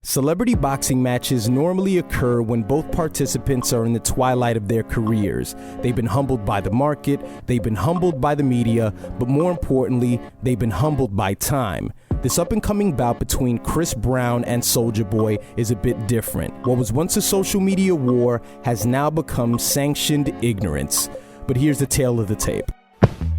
Celebrity boxing matches normally occur when both participants are in the twilight of their careers. They've been humbled by the market, they've been humbled by the media, but more importantly, they've been humbled by time. This up-and-coming bout between Chris Brown and Soulja Boy is a bit different. What was once a social media war has now become sanctioned ignorance. But here's the tale of the tape.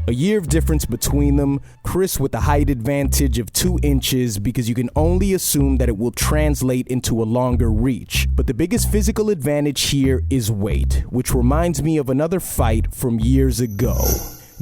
A year of difference between them, Chris with a height advantage of 2 inches because you can only assume that it will translate into a longer reach. But the biggest physical advantage here is weight, which reminds me of another fight from years ago.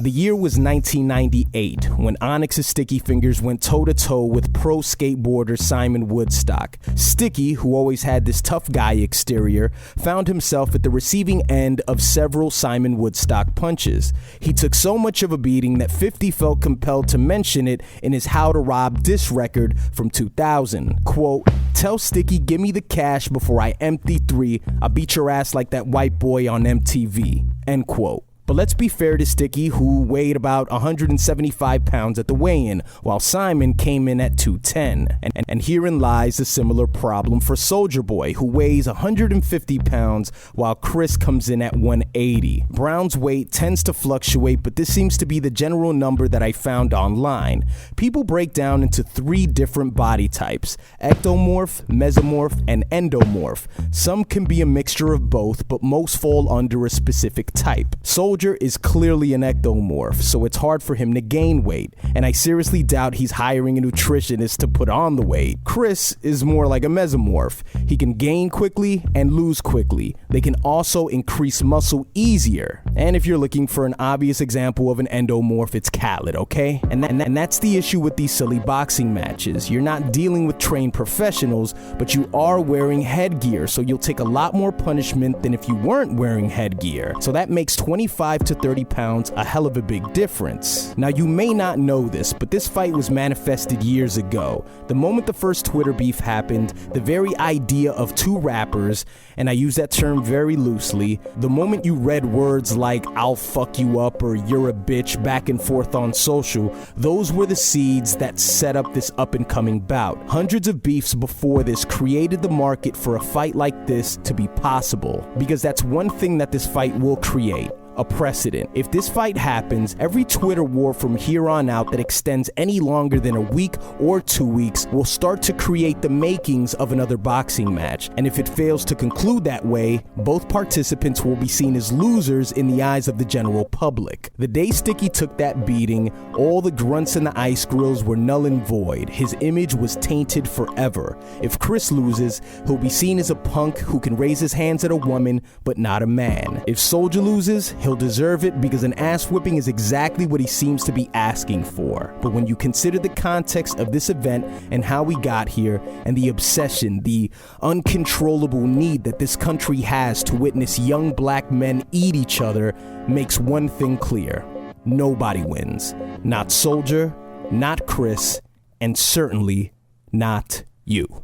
The year was 1998, when Onyx's Sticky Fingers went toe-to-toe with pro skateboarder Simon Woodstock. Sticky, who always had this tough guy exterior, found himself at the receiving end of several Simon Woodstock punches. He took so much of a beating that 50 felt compelled to mention it in his How to Rob diss record from 2000. Quote, "Tell Sticky give me the cash before I empty 3, I'll beat your ass like that white boy on MTV." End quote. But let's be fair to Sticky, who weighed about 175 pounds at the weigh-in, while Simon came in at 210. And herein lies a similar problem for Soulja Boy, who weighs 150 pounds, while Chris comes in at 180. Brown's weight tends to fluctuate, but this seems to be the general number that I found online. People break down into 3 different body types: ectomorph, mesomorph, and endomorph. Some can be a mixture of both, but most fall under a specific type. Soulja is clearly an ectomorph, so it's hard for him to gain weight, and I seriously doubt he's hiring a nutritionist to put on the weight. Chris is more like a mesomorph. He can gain quickly and lose quickly. They can also increase muscle easier. And if you're looking for an obvious example of an endomorph, it's Khaled, okay? And that's the issue with these silly boxing matches. You're not dealing with trained professionals, but you are wearing headgear, so you'll take a lot more punishment than if you weren't wearing headgear. So that makes 25 to 30 pounds a hell of a big difference. Now, you may not know this, but this fight was manifested years ago. The moment the first Twitter beef happened, the very idea of 2 rappers, and I use that term very loosely, the moment you read words like "I'll fuck you up" or "you're a bitch" back and forth on social, those were the seeds that set up this up-and-coming bout. Hundreds of beefs before this created the market for a fight like this to be possible, because that's one thing that this fight will create: a precedent. If this fight happens, every Twitter war from here on out that extends any longer than a week or 2 weeks will start to create the makings of another boxing match. And if it fails to conclude that way, both participants will be seen as losers in the eyes of the general public. The day Sticky took that beating, all the grunts and the ice grills were null and void. His image was tainted forever. If Chris loses, he'll be seen as a punk who can raise his hands at a woman, but not a man. If Soulja loses, he'll deserve it because an ass whipping is exactly what he seems to be asking for. But when you consider the context of this event and how we got here, and the obsession, the uncontrollable need that this country has to witness young black men eat each other, makes one thing clear: nobody wins. Not Soulja, not Chris, and certainly not you.